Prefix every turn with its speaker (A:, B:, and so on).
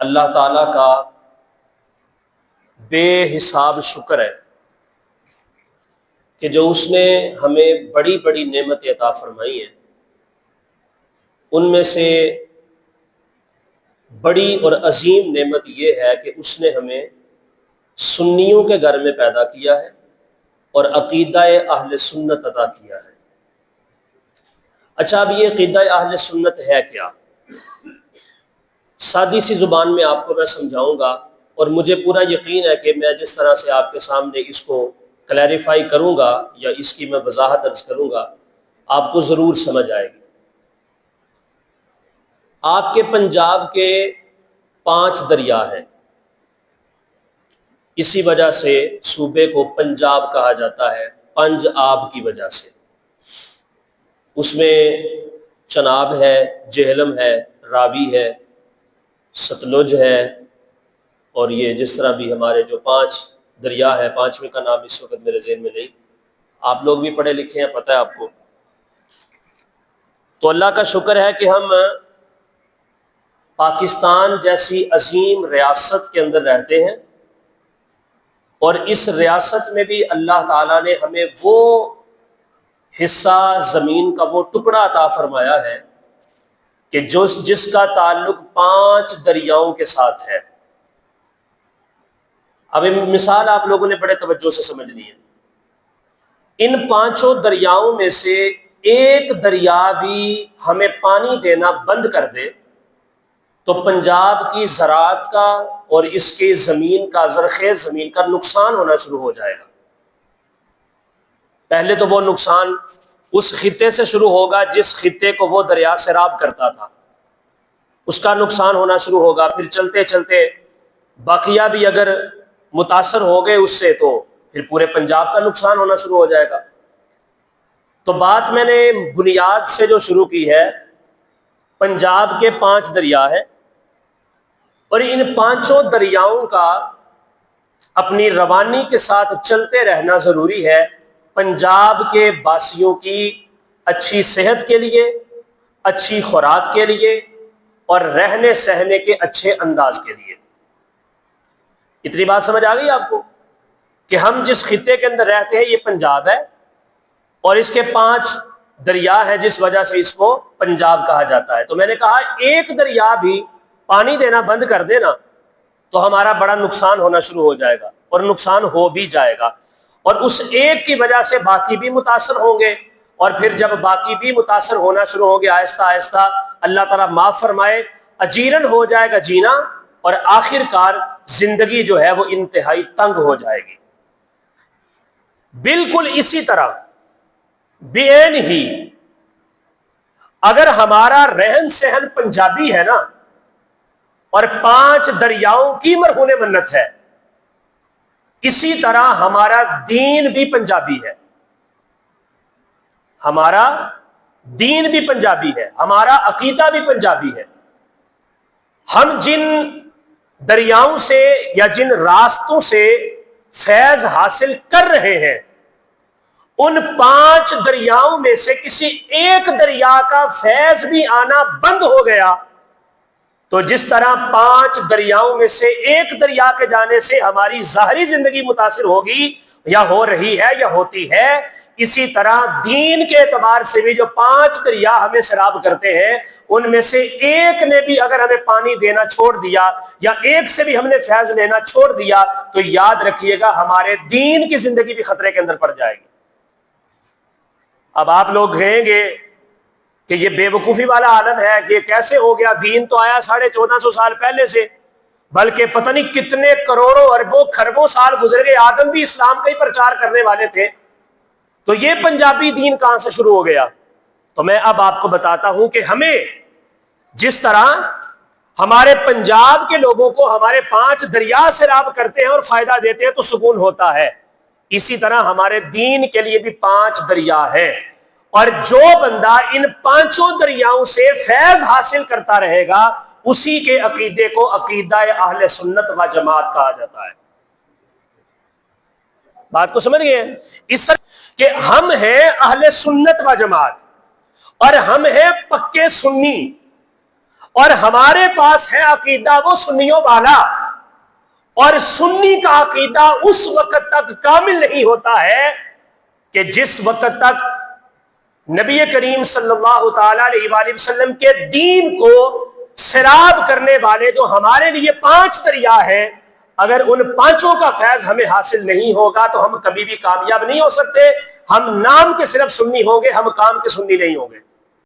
A: اللہ تعالیٰ کا بے حساب شکر ہے کہ جو اس نے ہمیں بڑی بڑی نعمتیں عطا فرمائی ہیں، ان میں سے بڑی اور عظیم نعمت یہ ہے کہ اس نے ہمیں سنیوں کے گھر میں پیدا کیا ہے اور عقیدہ اہل سنت عطا کیا ہے۔ اچھا، اب یہ عقیدہ اہل سنت ہے کیا؟ سادی سی زبان میں آپ کو میں سمجھاؤں گا، اور مجھے پورا یقین ہے کہ میں جس طرح سے آپ کے سامنے اس کو کلیریفائی کروں گا یا اس کی میں وضاحت عرض کروں گا، آپ کو ضرور سمجھ آئے گی۔ آپ کے پنجاب کے 5 دریا ہیں، اسی وجہ سے صوبے کو پنجاب کہا جاتا ہے، پنج آب کی وجہ سے۔ اس میں چناب ہے، جہلم ہے، راوی ہے، ستلج ہے، اور یہ جس طرح بھی ہمارے جو 5 دریا ہے، 5ویں کا نام اس وقت میرے ذہن میں نہیں، آپ لوگ بھی پڑھے لکھے ہیں، پتہ ہے آپ کو۔ تو اللہ کا شکر ہے کہ ہم پاکستان جیسی عظیم ریاست کے اندر رہتے ہیں، اور اس ریاست میں بھی اللہ تعالیٰ نے ہمیں وہ حصہ زمین کا، وہ ٹکڑا عطا فرمایا ہے کہ جس کا تعلق 5 دریاؤں کے ساتھ ہے۔ اب مثال آپ لوگوں نے بڑے توجہ سے سمجھنی ہے۔ ان 5 دریاؤں میں سے ایک دریا بھی ہمیں پانی دینا بند کر دے تو پنجاب کی زراعت کا اور اس کی زمین کا، زرخیز زمین کا نقصان ہونا شروع ہو جائے گا۔ پہلے تو وہ نقصان اس خطے سے شروع ہوگا جس خطے کو وہ دریا سیراب کرتا تھا، اس کا نقصان ہونا شروع ہوگا، پھر چلتے چلتے باقیہ بھی اگر متاثر ہو گئے اس سے تو پھر پورے پنجاب کا نقصان ہونا شروع ہو جائے گا۔ تو بات میں نے بنیاد سے جو شروع کی ہے، پنجاب کے 5 دریا ہیں، اور ان 5 دریاؤں کا اپنی روانی کے ساتھ چلتے رہنا ضروری ہے، پنجاب کے باسیوں کی اچھی صحت کے لیے، اچھی خوراک کے لیے، اور رہنے سہنے کے اچھے انداز کے لیے۔ اتنی بات سمجھ آ گئی آپ کو کہ ہم جس خطے کے اندر رہتے ہیں یہ پنجاب ہے، اور اس کے 5 دریا ہیں جس وجہ سے اس کو پنجاب کہا جاتا ہے۔ تو میں نے کہا ایک دریا بھی پانی دینا بند کر دینا تو ہمارا بڑا نقصان ہونا شروع ہو جائے گا، اور نقصان ہو بھی جائے گا، اور اس ایک کی وجہ سے باقی بھی متاثر ہوں گے، اور پھر جب باقی بھی متاثر ہونا شروع ہو گیا آہستہ آہستہ، اللہ تعالیٰ معاف فرمائے، اجیرن ہو جائے گا جینا، اور آخر کار زندگی جو ہے وہ انتہائی تنگ ہو جائے گی۔ بالکل اسی طرح بعین ہی اگر ہمارا رہن سہن پنجابی ہے نا، اور 5 دریاؤں کی مرہون منت ہے، اسی طرح ہمارا دین بھی پنجابی ہے، ہمارا دین بھی پنجابی ہے، ہمارا عقیدہ بھی پنجابی ہے۔ ہم جن دریاؤں سے یا جن راستوں سے فیض حاصل کر رہے ہیں، ان 5 دریاؤں میں سے کسی ایک دریا کا فیض بھی آنا بند ہو گیا تو جس طرح 5 دریاؤں میں سے ایک دریا کے جانے سے ہماری ظاہری زندگی متاثر ہوگی یا ہو رہی ہے یا ہوتی ہے، اسی طرح دین کے اعتبار سے بھی جو 5 دریا ہمیں سیراب کرتے ہیں، ان میں سے ایک نے بھی اگر ہمیں پانی دینا چھوڑ دیا یا ایک سے بھی ہم نے فیض لینا چھوڑ دیا تو یاد رکھیے گا ہمارے دین کی زندگی بھی خطرے کے اندر پڑ جائے گی۔ اب آپ لوگ کہیں گے کہ یہ بے وقوفی والا عالم ہے کہ یہ کیسے ہو گیا، دین تو آیا 1450 سال پہلے سے، بلکہ پتہ نہیں کتنے کروڑوں اربوں کھربوں سال گزر گئے، آدم بھی اسلام کا ہی پرچار کرنے والے تھے، تو یہ پنجابی دین کہاں سے شروع ہو گیا؟ تو میں اب آپ کو بتاتا ہوں کہ ہمیں جس طرح ہمارے پنجاب کے لوگوں کو ہمارے 5 دریا سیراب کرتے ہیں اور فائدہ دیتے ہیں تو سکون ہوتا ہے، اسی طرح ہمارے دین کے لیے بھی 5 دریا ہیں، اور جو بندہ ان 5 دریاؤں سے فیض حاصل کرتا رہے گا اسی کے عقیدے کو عقیدہ اہل سنت و جماعت کہا جاتا ہے۔ بات کو سمجھ گئے؟ اس طرح کہ ہم ہیں اہل سنت و جماعت، اور ہم ہیں پکے سنی، اور ہمارے پاس ہے عقیدہ وہ سنیوں والا، اور سنی کا عقیدہ اس وقت تک کامل نہیں ہوتا ہے کہ جس وقت تک نبی کریم صلی اللہ تعالی علیہ وآلہ وسلم کے دین کو سیراب کرنے والے جو ہمارے لیے 5 دریا ہیں، اگر ان 5 کا فیض ہمیں حاصل نہیں ہوگا تو ہم کبھی بھی کامیاب نہیں ہو سکتے. ہم نام کے صرف سنی ہوں گے، ہم کام کے سنی نہیں ہوں گے.